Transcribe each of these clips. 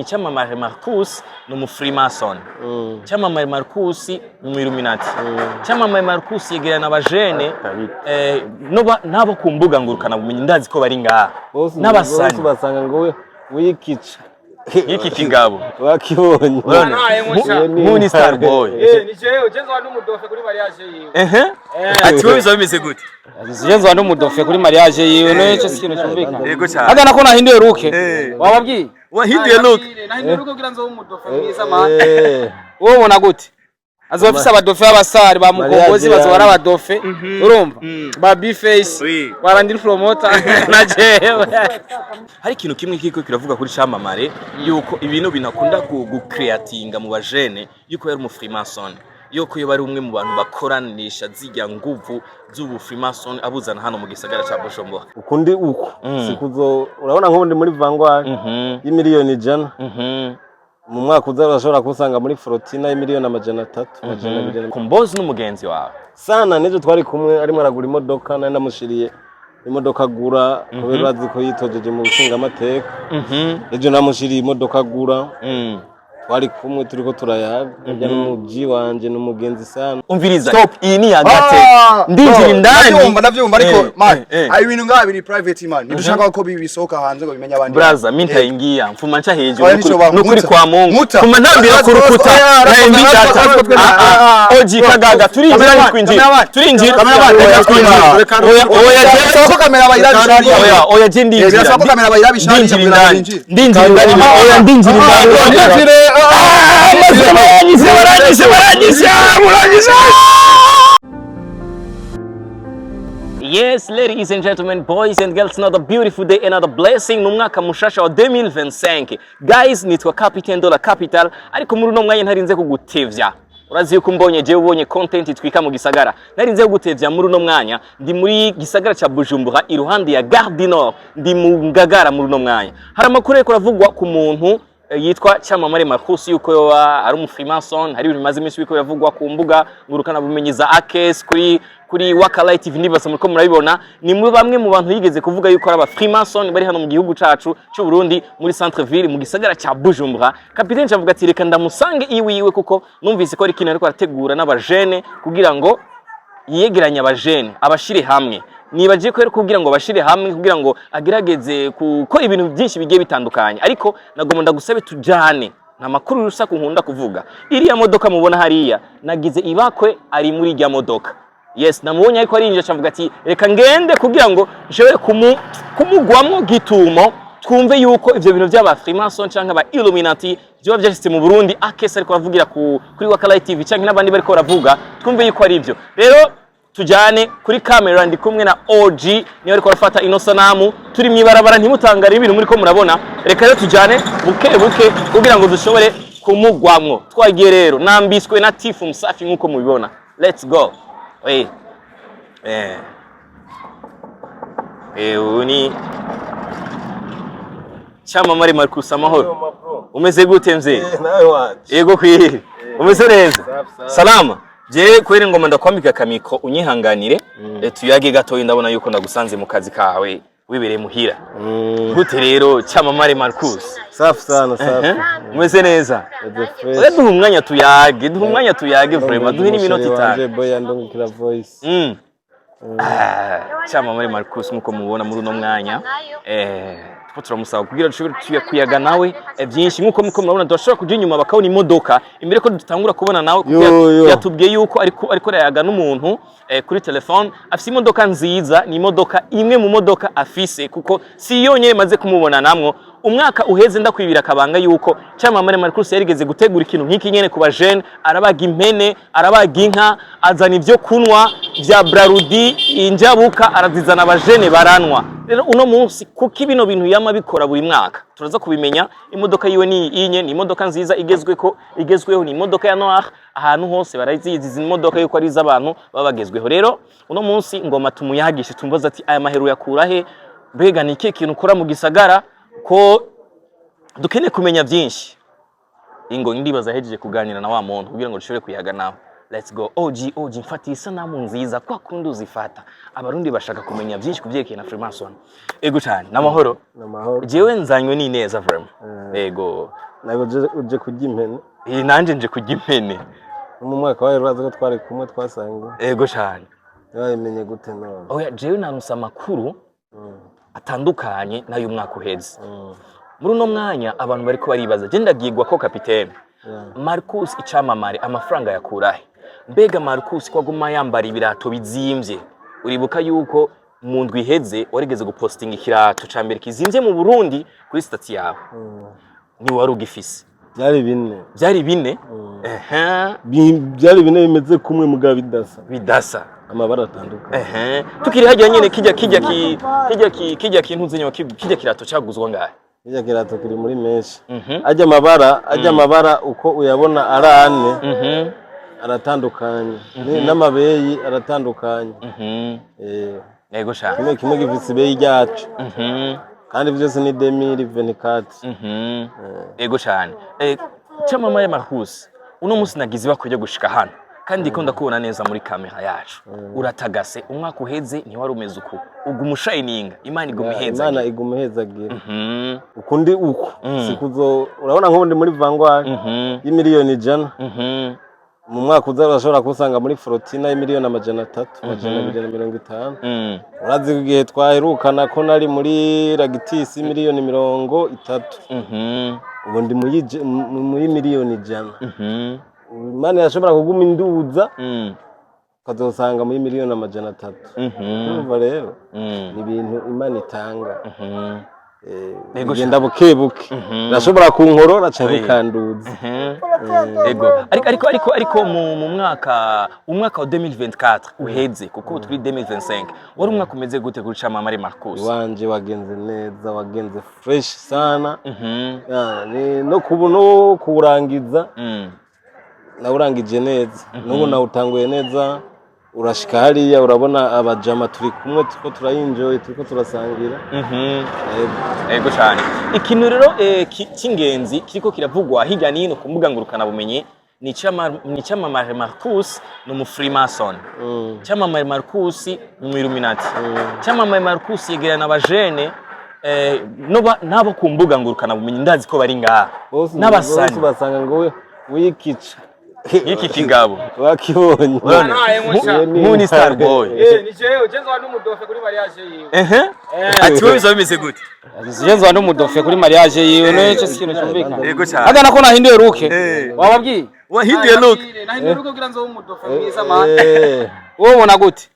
Icyamamare Marcus ni umufreemason. Icyamamare Marcus ni Illuminati. Icyamamare Marcus yegerana abajene nabo ku mbuga ngurukana bumenyi ndazi ko bari ngaha. N'abasani basanga ngo wikica iki kingabo wakibonye Muni Star Boy. Ni jewe ugenzwa n'umudofe kuri mariage yiwe. Ati wowe bizo bimeze gute? Ugenzwa n'umudofe kuri mariage yiwe no cyo kintu cyumvikana. Yego cyane. Hada nako nahinduye ruke. Wababwiye? Wahinduye look. Nahinduye ruke kugira nzo umudofe mwiza man. Wowe ubona gute? Azofisa abadofe abasari ba mukombozi bazora abadofe urumva ba Bface barandira promoter na jewe. Hari ikintu kimwe kiko kiravuga kuri Cyamamare yuko ibintu binakunda gucreatinga mu bajene yuko yari umufreemason, yuko yari umwe mu bantu bakoranisha zijya nguvu z'ubu freemason abuzana hano mu gisagara ca Bujumbura. Ukundi uko sikuzo urabona nko ndi muri Vanguard y'imiliyoni 100 mu mwaka uzarashobora kusanga muri Frotina y'imiliyoni 300 Kombozi n'umugenzi wawe sana nejo twari kumwe arimo aragura imodoka nari ndamushiriye imodoka gura kubera bazi ko yitojeje mu gushinga amateka ejo namushiriye imodoka gura twari kumwe turiko turayaga njya n'umuji wanje n'umugenzi sana. Umviriza stop iyi ni yagate ndinjira indani ndavyumva ariko man ayi bintu ngaha biri private man nidushaka ko bibisoka hanze ngo bimenya abandi brother minta ingia mfuma nca hejuru nukuri kwa Mungu kuma ntambira ku rukuta na imbita oji kagaga turinjira ni kwinjira turinjira oya so kamera bayirabishari oya je ndinjira so kamera bayirabishari ndinjira indani oya ndinjira indani Yes, ladies and gentlemen, boys and girls, another beautiful day, another blessing. Numwaka mushasha wa 2025. Guys, nitwa Captain Dollar Capital, ariko muri no mwanya ntarinze kugutevya. Urazi yuko mbonye je ubonye content twika mu gisagara. Narinze kugutevya muri no mwanya. Ndi muri gisagara ca Bujumbura iruhande ya Gare du Nord. Ndi mu Ngagara muri no mwanya. Hari amakuru yeko ravugwa ku muntu yitwa Cyamamare Marcus yuko ari umufreemason. Hari ibintu bimaze iminsi biko yavugwa ku mbuga ngurukana bumenyi za Akes kuri Wakala TV nibasa muriko murabibona. Ni muri bamwe mu bantu yigeze kuvuga yuko ari aba freemason bari hano mu gihugu cacu cy'u Burundi muri centre ville mu gisagara ca Bujumbura. Kapiteni cavuga ati reka ndamusange iwiwe kuko numvise ko ari kintu ariko arategura n'abajene kugira ngo yegeranye abajene abashire hamwe. Nibagiye ko kugira ngo bashire hamwe kugira ngo agerageze gukora ibintu byinshi bigiye bitandukanye, ariko nagomba ndagusabe tujane nta makuru rusaku nkunda kuvuga. Iriya modoka mubona hariya nagize ibakwe ari muri irya modoka. Yes, namubonye ariko arinjira cavuga ati reka ngende kugira ngo nshobore kumugwamwo gitumo twumve yuko ivyo bintu by'aba freemason canke aba Illuminati byo byashitse mu Burundi. Akese ariko aravugira kuri Wakala TV canke n'abandi bariko baravuga twumve yuko ari ivyo. Rero tujane kuri kamera ndi kumwe na OG niyo ariko arafata ino sanamu turi mwibarabara ntimutangare ibintu muri ko murabona. Reka rero tujane buke kugira ngo dushobore kumugwamwo. Twagiye rero nambiswe na Tifu Msafi nkuko mubibona. Let's go. Uni Cyamamare Marcus amahoro. Umeze gute mzee? nawe waje Yego kwiri. Umeze neza? Salama. Je kwere ngoma ndakwambika kamiko unyihanganire tuyage gato ndabona yuko ndagusanze mu kazi kawe wibereye muhira. Gute rero Cyamamare Marcus? safi sana safi Umeze neza? Duha umwanya tuyage vraiment duhe n'iminota 5. boy andongikira voice Cyamamare Marcus nkuko mubona muri uno mwanya turamusaba kugira dushobore kuyaga nawe byinshi nkuko murabona dushobora kujya inyuma bakabona imodoka imbere ko dutangura kubona nawe yatubwiye yuko ariko yaga n'umuntu kuri telefone afise imodoka nziza. Ni imodoka imwe mu modoka afise kuko si yonyine maze kumubona namwo umwaka uheze ndakwibira kabanga yuko Cyamamare Marcus yarigeze gutegura ikintu nk'iki nyene ku bajene, arabaga impene arabaga inka azana ivyo kunwa vya Brarudi injabuka arazizana abajene baranwa. Rero uno munsi kuko ibino bintu yama bikora buri mwaka turaza kubimenya. Imodoka yiwe ni imodoka nziza igezweho ni imodoka ya Noir. Ahantu hose barazizi imodoka yuko ari iz'abantu babagezweho. Rero uno munsi ngoma tumuyagishe tumbaza ati aya maheru yakura he, mbega ni iki kintu ukora mu gisagara ko dukeneye kumenya byinshi. Ingo ndibaza hejeje kuganira na wa muntu kugira ngo dushobore kuyaga nawe. Let's go. OG mfati isanamu nziza kwa kundi uzifata. Abarundi bashaka kumenya byinshi kuvyekeye na Freemason. Ego cyane namahoro. namahoro Jewe nzanywe ni neza vraiment. Ego nawe uje kurya impene. Nanje nje kurya impene. Mu mwaka wa uraza ko twari kumwe twasanga. Ego cyane. Yabimenye gute none? Oya jewe narusa makuru atandukanye nayo mwaka uheze. Muri uno mwanya abantu bariko baribaza je ndagirwa ko kapitene Marcus icamamare amafaranga yakurahe. Mbega Marcus ko aguma yambara ibirato bizimvye. Uribuka yuko mu ndwi iheze warigeze gupostinga ikirato ca mbere kizimvye mu Burundi kuri stati yawe. Ni wari ugifise. Byari bine. Byari bine? Byari bine bimeze kumwe mugabo bidasa. Bidasa. Amabara atandukanye. Tukiri hajya nyene kijya kintu zenyo kijya kirato caguzwa ngahe. Kijya kirato kiri muri menshi. Ajya amabara uko uyabona arane. Aratandukanye. N'amabeyi aratandukanye. Yego sha. Kimwe gifise ibeyi ryacu. Kandi byose ni 2024. Yego cyane. Cyamamare Marcus uno musi nagize bakujya gushika hano kandi ko ndakubona neza muri kamera yacu. Uratagase umwaka uheze ntiwari umeze uko. Uguma shining Imana igumiheza. Imana igumihezagire. Ukundi uko sikuzo urabona nko ndi muri Vanguard y'imiliyoni 100. Mu mwaka uzashobora kusanga muri Frotina y'imiliyoni 300, 250. Urazi igihe twaherukana ko nari muri Lactis miliyoni 30. Ubu ndi muri miliyoni 100. Imana yashobora kuguma induza ukazosanga muri miliyoni 300. Urumva rero ni ibintu Imana itanga. Genda bukebuke nashobora kunkorora cyane kanduza. Ariko mu mwaka wa 2024 uheze kuko turi 2025 wari umwaka umeze gute kuri Camamare Marcus? Wanje wagenze neza, wagenze fresh sana. No kubuno kurangiza nawurangije neza. Nubu nawutanguye neza. Urashika hariya urabona abajama turi kumwe tuko turayinjoy tuko turasangira. Ego cyane. Ikintu rero cy'ingenzi kiriko kiravugwa hirya nino ku mbuga ngurukana bumenye ni Camamare Marcus no mu Freemason. Camamare Marcus mu Illuminati. Camamare Marcus yegerana abajene nabo ku mbuga ngurukana bumenye ndazi ko bari ngaha. N'abasani basanga ngo wikica Yiki kigabo wakibonye Moon Star Boy ni jewe ugenzwa n'umudofe kuri mariage yiwe. Ati wowe bizabimeze gute? Ugenzwa n'umudofe kuri mariage yiwe no cyo kintu cyumvikana. Yego cyane. Hada nako nahinduye look. Wababwiye? Wahinduye look. Nahinduye look kugira nzo umudofe mwiza man. Wowe ubona gute?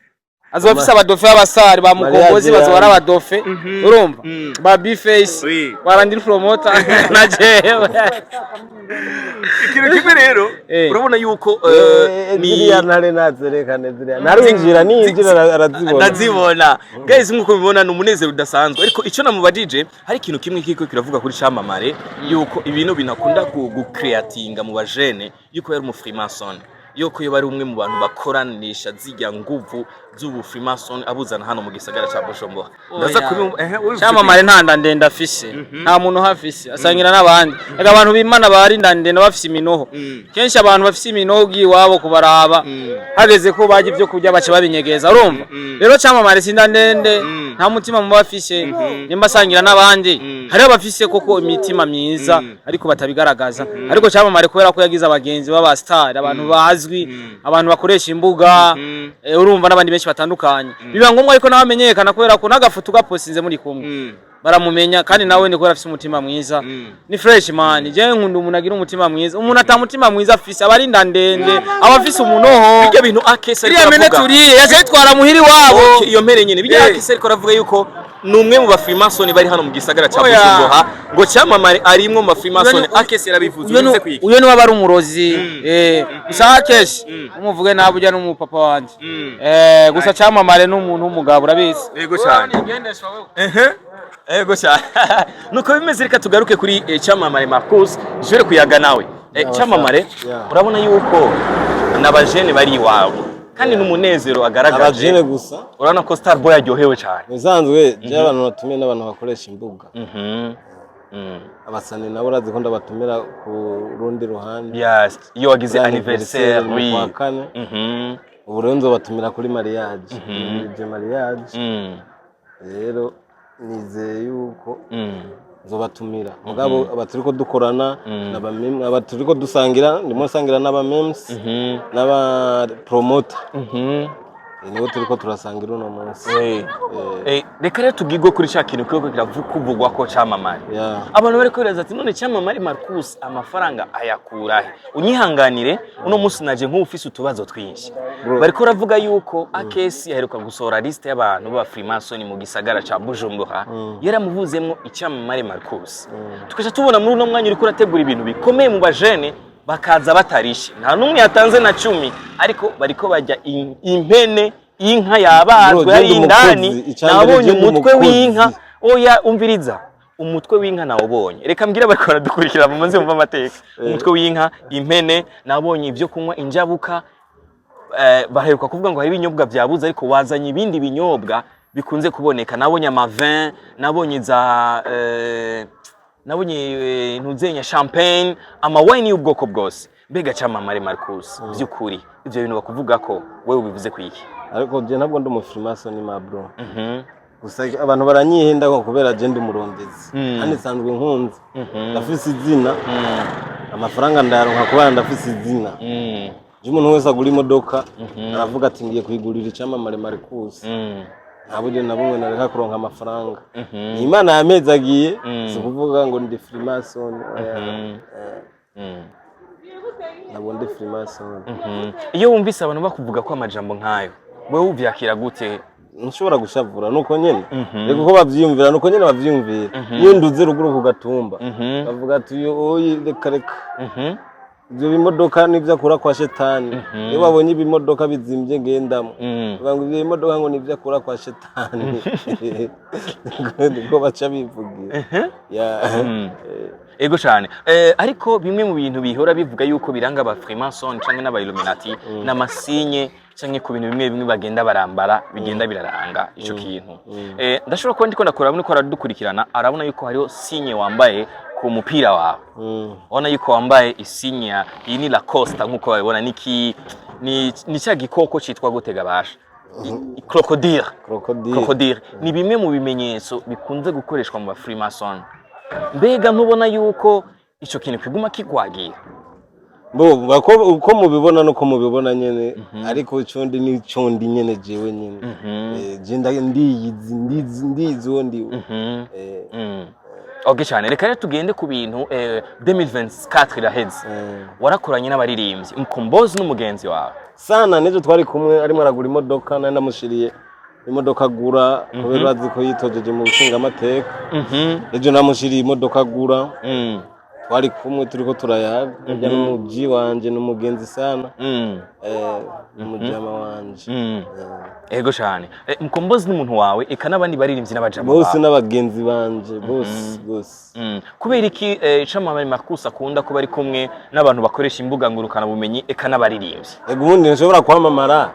Azofisa abadofe b'abasari ba mukombozi bazora abadofe. Urumva? Ba B-face. Barandiri promoter na jewe. Ikintu kimwe rero urabona yuko ni yanare nazerekane ziriya narinjira ninjira arazibona guys nkuko bibona n'umunezero udasanzwe ariko ico namubajije hari ikintu kimwe kiko kiravuga kuri Camamare yuko ibintu binakunda gucreatinga mu bajene yuko yari mu Freemason yuko yari umwe mu bantu bakoranisha zijya nguvu z'ubu Freemason abuzana hano mu gisagara ca Bujumbura. Ndaza Camamare ntanda ndenda afise nta muntu hafise asangira n'abandi ega abantu bimana bari ndanda bafise iminoho kenshi abantu bafise iminoho giwabo kubaraba hageze ko baje ivyo kurya bace babinyegeza urumva rero Camamare sinda ndende nta mutima mu bafise nimba asangira n'abandi hari abafise koko imitima myiza ariko batabigaragaza ariko Camamare kubera ko yagize abagenzi baba star abantu bazwi abantu bakoresha imbuga urumva n'abandi benshi batandukanye biba ngombwa ariko nabamenyekana kubera ko nagafoto gapostinze muri kumwe baramumenya kandi nawe ni ko afise umutima mwiza ni fresh man je nkunda umuntu agira umutima mwiza umuntu atamutima mwiza afise abarinda ndende abafise umunoho bijya bintu akese ariko aravuga turiye yacitwara muhiri wabo iyo mpere nyene bijya akese ariko aravuga yuko numwe mu ba Freemason bari hano mu gisagara ca Bujumbura ngo Camamare ari imwe mu ba Freemason akese yarabivuze uze kwiki uyo ni wabari umurozi gusa akese umuvuge nabujya n'umupapa wanje gusa Camamare n'umuntu w'umugabo urabizi yego cyane ego cyane nuko bimeze reka tugaruke kuri Camamare Marcus jere kuyaga nawe Camamare urabona yuko n'abajene bari iwawe kandi n'umunezero agaragaje abajene gusa urabona ko Star Boy aryohewe cyane nizanzwe je abantu batumye n'abantu bakoresha imbuga abasani nabo urazi ko ndabatumira ku rundi ruhande yes iyo wagize anniversaire kwa kane ubu rero nzobatumira kuri mariage je mariage rero nizeye yuko nzobatumira mugabo abaturiko dukorana n'abameme abaturiko dusangira ndimo sangira n'abamemes n'aba promoter nibo turiko turasangira uno munsi reka rero tugigwe kuri cya kintu kiko kiravugwa ko cyamamare abantu bari kwiraza ati none cyamamare Marcus amafaranga ayakurahe unyihanganire uno munsi naje nk'ufise utubazo twinshi bariko ravuga yuko akesi yaheruka gusohora liste y'abantu ba Freemason mu gisagara ca Bujumbura yaramuvuzemwo icyamamare Marcus tukaje tubona muri uno mwanya uri kurategura ibintu bikomeye mu bajene bakaza batarishe nta numwe yatanze na 10 ariko bariko bajya impene inka yabazwe ari indani nabonye umutwe w'inka oya umviriza umutwe w'inka nawubonye reka mbwira bariko baradukurikira bamaze mva amateka umutwe w'inka impene nabonye ibyo kunywa injabuka baheruka kuvuga ngo hari ibinyobwa byabuze ariko wazanye ibindi binyobwa bikunze kuboneka nabonye amavin nabonye za nabonye ntuzenya champagne ama wine y'ubwoko bwose mbega cyamamare Marcus byukuri ibyo bintu bakuvuga ko wewe ubivuze kwiki ariko je ntabwo ndi umufrimason ma bro gusa abantu baranyihenda ko kubera je ndi umurondezi kandi sanzwe nkunze ndafise izina amafaranga ndayaronka kubera ndafise izina je umuntu wese agura imodoka aravuga ati ngiye kuyigurira icyamamare Marcus ntabwo nabumwe nareka kuronka amafaranga Imana yamezagiye si kuvuga ngo ndi Freemason nabo ndi Freemason iyo wumvise abantu bakuvuga ko amajambo nkayo wewe uvyakira gute nshobora gushavura nuko nyene reko ko bavyiyumvira nuko nyene bavyiyumvira iyo nduze ruguru ku gatumba bavuga ati oyi reka ibyo bimodoka nivyo akura kwa shetani iyo babonye ibimodoka bizimbye ngendamo bavuga ngo ibyo bimodoka ngo nivyo akura kwa shetani ngo baca bivugira ego cyane ariko bimwe mu bintu bihora bivuga yuko biranga aba Freemason canke n'aba Illuminati n'amasinye canke ku bintu bimwe bimwe bagenda barambara bigenda biraranga ico kintu ndashobora kuba ndiko ndakora muri ko aradukurikirana arabona yuko hariho sinye wambaye ku mupira wawe ubona yuko wambaye isinya iyi ni Lacoste nkuko babibona ni cya gikoko citwa gutega basha crocodile ni bimwe mu bimenyetso bikunze gukoreshwa mu ba Freemason mbega ntubona yuko ico kintu kiguma kigwagira uko mubibona nuko mubibona nyene ariko icondi ni condi nyene jewe nyene je ndizi wondi Okay cyane reka rero tugende ku bintu 2024 iraheze warakoranye n'abaririmbyi Mkombozi n'umugenzi wawe sana nejo twari kumwe arimo aragura imodoka nandi namushiriye imodoka gura kubera bazi ko yitojeje mu bushinga amateka ejo namushiriye imodoka gura twari kumwe turiko turayaga ajya n'umuji wanje n'umugenzi sana n'umujama wanje ego cyane Mkombozi n'umuntu wawe eka nabandi baririmbyi n'abajama bose n'abagenzi banje bose kubera iki Chamamare Marcus akunda kuba ari kumwe n'abantu bakoresha imbuga ngurukana bumenyi eka n'abaririmbyi ego ubundi nshobora kwamamara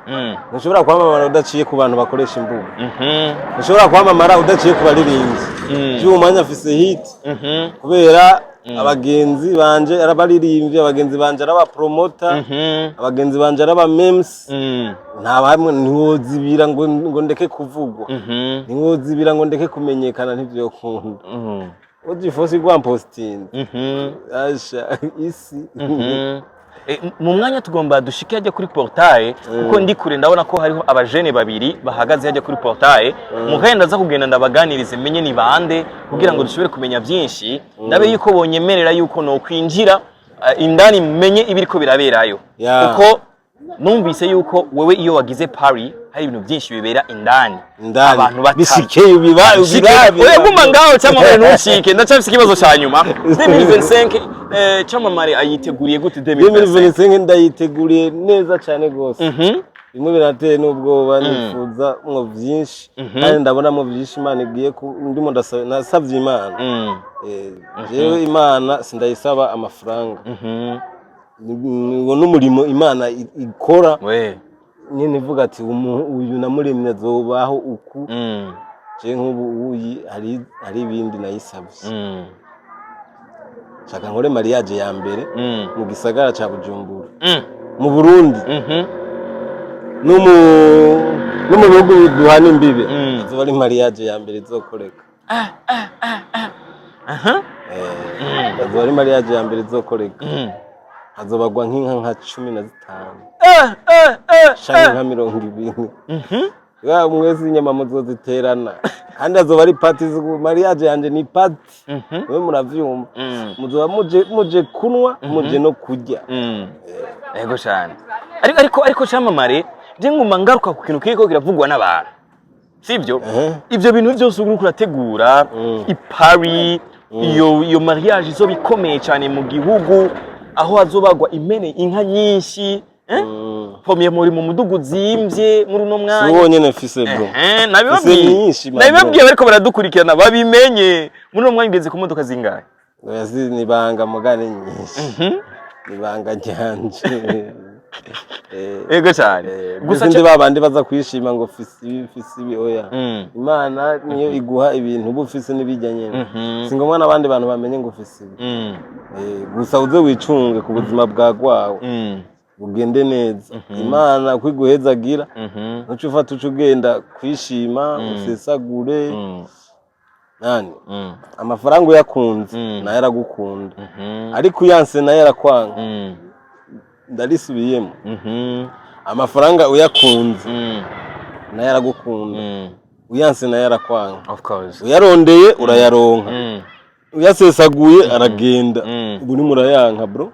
udaciye ku bantu bakoresha imbuga nshobora kwamamara udaciye ku baririmbyi cy'umanya afise hit kubera abagenzi banje arabaririmbye abagenzi banje araba promoter abagenzi banje araba memes nta bamwe ntiwozibira ngo ndeke kuvugwa ntiwozibira ngo ndeke kumenyekana ntivyo kunda uzifosi kwa posting asha isi mu mwanya tugomba dushike hajya kuri portail kuko ndi kure ndabona ko hariho abajene babiri bahagaze hajya kuri portail muhenda za kugenda ndabaganirize menye ni bande kugira ngo dushobore kumenya byinshi ndabe yuko bonyemerera yuko no kwinjira indani menye ibiriko biraberayo kuko numvise yuko wewe iyo wagize Paris hari ibintu byinshi bibera indani abantu bishikeye bibaye guma ngaho Chamamare ntucike ndacafise ikibazo cya nyuma 2025 Chamamare ayiteguriye gute 2025 ndayiteguriye neza cyane gose bimwe birateye n'ubwoba nifuza mwo byinshi kandi ndabona mu byinshi Imana igiye ndimo ndasavye Imana jewe Imana sindayisaba amafaranga ngo n'umurimo Imana ikora nyine ivuga ati uyu namuremye azobaho uku je nk'ubu uyi hari ibindi nayisabye shaka nkore mariage ya mbere mu gisagara ca Bujumbura mu Burundi no mu bihugu duhana imbibe azoba ari mariage ya mbere izokoreka azoba ari mariage ya mbere izokoreka hazobagwa nk'inka nka 15 canke nka 20 ya mwezi inyama muzoziterana kandi azoba ari party mariage yanje ni party we muravyumva muzoba muje kunwa muje no kurya yego cyane ariko cyamamare je nguma ngaruka ku kintu kiko kiravugwa n'abantu sibyo ivyo bintu byose uri kurategura ipari iyo mariage izo bikomeye cyane mu gihugu aho hazobagwa impene inka nyinshi pomye muri mu mudugu zimvye muri uno mwanya siwo nyene fise bro nabibabwiye bariko baradukurikirana babimenye muri uno mwanya ngeze ku modoka zingahe yazi nibanga mugane nyinshi nibanga ryanje ego cyane gusa ndi babandi baza kwishima ngo fisi oya Imana niyo iguha ibintu bufise nibijya nyene singomwa nabandi bantu bamenye ngo fisi gusa uze wicunge ku buzima bwagwawe ugende neza Imana kwiguhezagira nuco ufata ucugenda kwishima usesagure nani amafaranga uyakunze nayo aragukunda ariko uyanse nayo arakwanga ndarisubiyemo amafaranga uyakunze nayo aragukunda uyanse nayo arakwanga of course uyarondeye urayaronka uyasesaguye aragenda ubu ni murayanka bro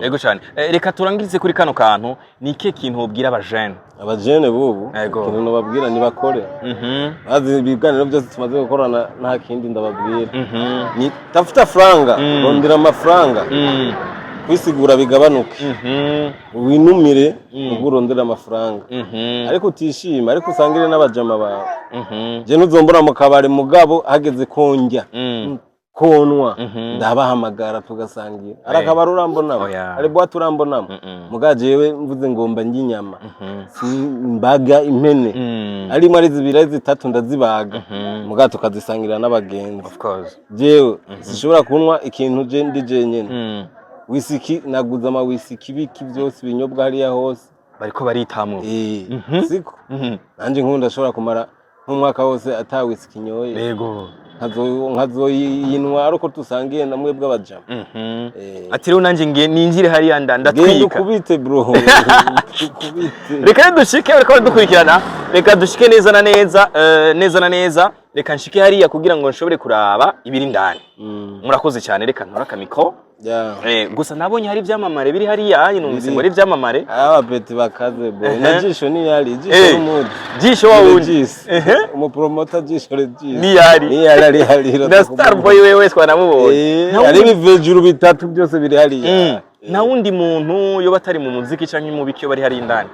yego cyane reka turangirize kuri kano kantu ni ke kintu ubwira abajene bubu kintu nababwira ni bakore azi ibiganiro byose tumaze gukorana nta kindi ndababwira ni tafuta franga rondera amafaranga kwisigura bigabanuke winumire ugurondera amafaranga ariko utishima ariko usangire n'abajama bawe je nuzombora mu kabare mugabo hageze konjya konwa ndabahamagara tugasangira arakabara urambonamo ari bwa turambonamo mugajewe mvuze ngomba nginyama mbaga impene ari mwari zibira zitatu ndazibaga mugato tukazisangira n'abagenzi of course jewe sishobora kunwa ikintu je ndije nyene wisiki naguza ama wisiki biki byose binyobwa hariya hose bariko baritamwo siko nanje nkunda ashobora kumara nk'umwaka wose ata wisiki nyoye yego nkazoyinwa ariko tusangiye namwe bw'abajama ati rero nanje ngiye ninjire hariya ndatwika kubite bro reka dushike bariko dukurikirana reka dushike neza na neza reka nshike hariya kugira ngo nshobore kuraba ibiri ndani murakoze cyane reka ntora kamiko gusa nabonye hari ibyamamare biri hariya numvise ngo ari ibyamamare abapeti bakaze bro najisho ni yari jisho n'umudi jisho wawundi umupromota jisho ni yari hari na star boy wewe twanamubonye ari bivejuru bitatu byose biri hariya na wundi muntu yo batari mu muziki canke mu bikyo bari hari indani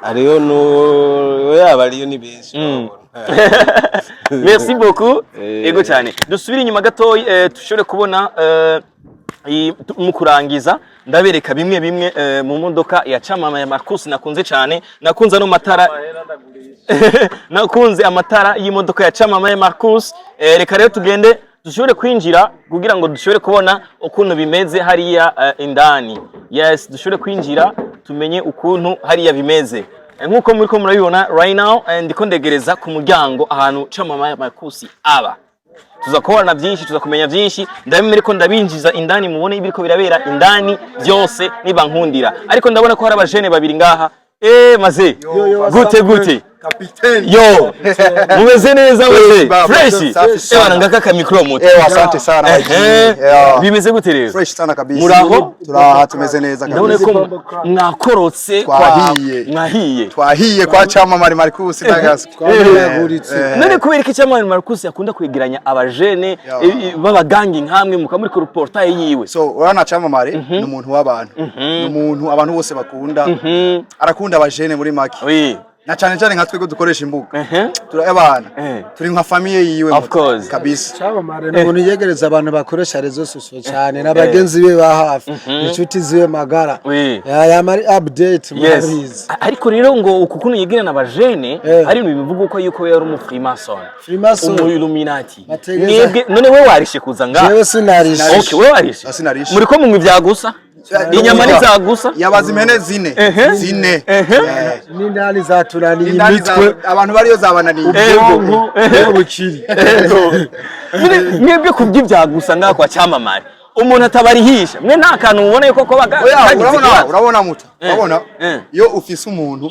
ariyo no yaba ariyo ni benshi merci beaucoup ego cyane dusubire inyuma gato tushobore kubona mu kurangiza ndabereka bimwe mu modoka ya Chamama ya Marcus nakunze cyane nakunze no matara nakunze amatara y'imodoka ya Chamama ya Marcus reka rero tugende dushobore kwinjira kugira ngo dushobore kubona ukuntu bimeze hariya indani yes dushobore kwinjira tumenye ukuntu hariya bimeze nkuko muri ko murabibona right now ndiko ndegereza ku muryango ahantu Chamama ya Marcus aba tuzakorana byinshi tuzakumenya byinshi ndabimere ko ndabinjiza indani mubone ibiriko birabera indani byose niba nkundira ariko ndabona ko hari abajene babiri ngaha maze gute Kapiteni yo mumeze neza wese fresh ebana ngaka ka micro moto asante sana bimeze gute rero fresh sana kabisa muraho turaha tumeze neza ndabona ko mwakorotse twahiye kwa Chamama Marcus Nagas none kubera iki Chamama Marcus yakunda kwegeranya abajene babagangi nkamwe mukamuri ku portail yiwe so urana Chamama ni umuntu w'abantu ni umuntu abantu bose bakunda arakunda abajene muri make na cyane nka twego dukoresha imbuga turabana turi nka famille yiwe kabisa Chamama ni umuntu yegereza abantu bakoresha rezo sosio cyane nabagenzi be ba hafi inshuti ziwe magara yamari update murizi ariko rero ngo ukukuntu yegera nabajene ari ibintu bivuga uko yuko yari umufrimason umu illuminati none we warishe kuza ngaha jewe sinarishe okay we warishe muri ko mu byagusa inyama nizagusa yabaza impene zine zine n'indani zaturaniye imitwe abantu bariyo zabananiye ubwonko bukiri mwebwe kuby'ibyagusa ngako cyamamare umuntu atabarihisha mwe nta kantu ubona yuko ko urabona muta urabona iyo ufise umuntu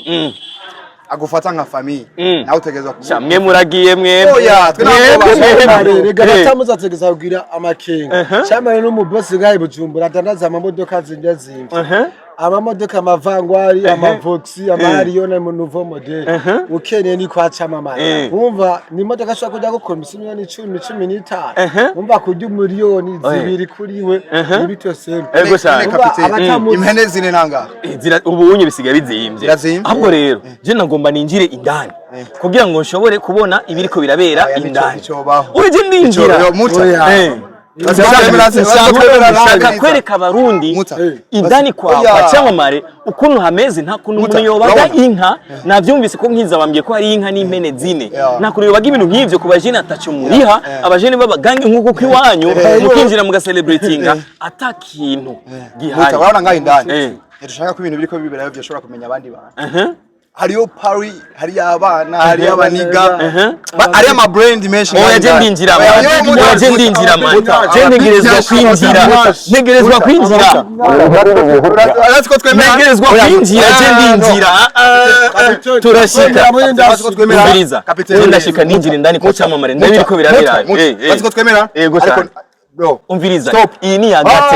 agufata nka famille nawe utegezwa kuba mwe muragiye mwe oya rega batamuza tegeza kugira amakenga cyamare no mu boss gayi Bujumbura adandaza amamodoka zinja zimwe amamodoka amavangwari amavoxi amariyona mu nouveau model ukeneye ni kwa camamara umva ni imodoka ashaka kujya gukora miliyoni 10-15 umva kujya miliyoni 2 kuriwe nibito sempe ego cyane impene zine nanga ubu unye bisiga bizimvye ahubwo rero je nagomba ninjire indani kugira ngo nshobore kubona ibiriko birabera indani uje ndinjira kwereka abarundi indani kwa cyamamare ukuntu hameze nta kuntu umuntu yobaga inka navyumvise ko nkiza bambye ko hari inka n'impene zine nta kuntu yobaga ibintu nk'ivyo ku bajene atacu muriha abajene babagange nk'uko kwiwanyu mukinjira mu celebratinga atakintu gihari urabona ngaho indani dushaka ko ibintu biriko biberayo byoshobora kumenya abandi bantu hariyo pari hari abana hari abaniga hari ama brand menshi oya je ndinjira oya je ndinjira man je ntegerezwa kwinjira aratiko twemera ntegerezwa kwinjira je ndinjira turashika umviriza ndashika ninjira indani ko cyamamare ndabiriko birabera aratiko twemera yego cyane umviriza iyi ni yagate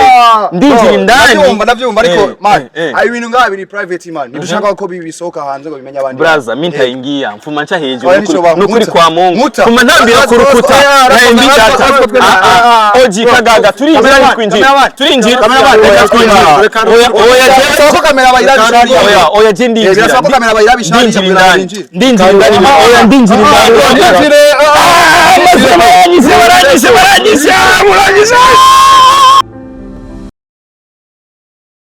ndinjira indani ndavyumva ariko man ari ibintu ngaha biri private man nidushaka ko bibisoka hanze ngo bimenya abandi brother minta ingia mfuma ncha hejuru nukuri kwa Mungu kuma ntambira ku rukuta oji kagaga turinjira kwinjira turinjira oya kamera bayirabishari oya je ndinjira kamera bayirabishari ndinjira indani oya ndinjira indani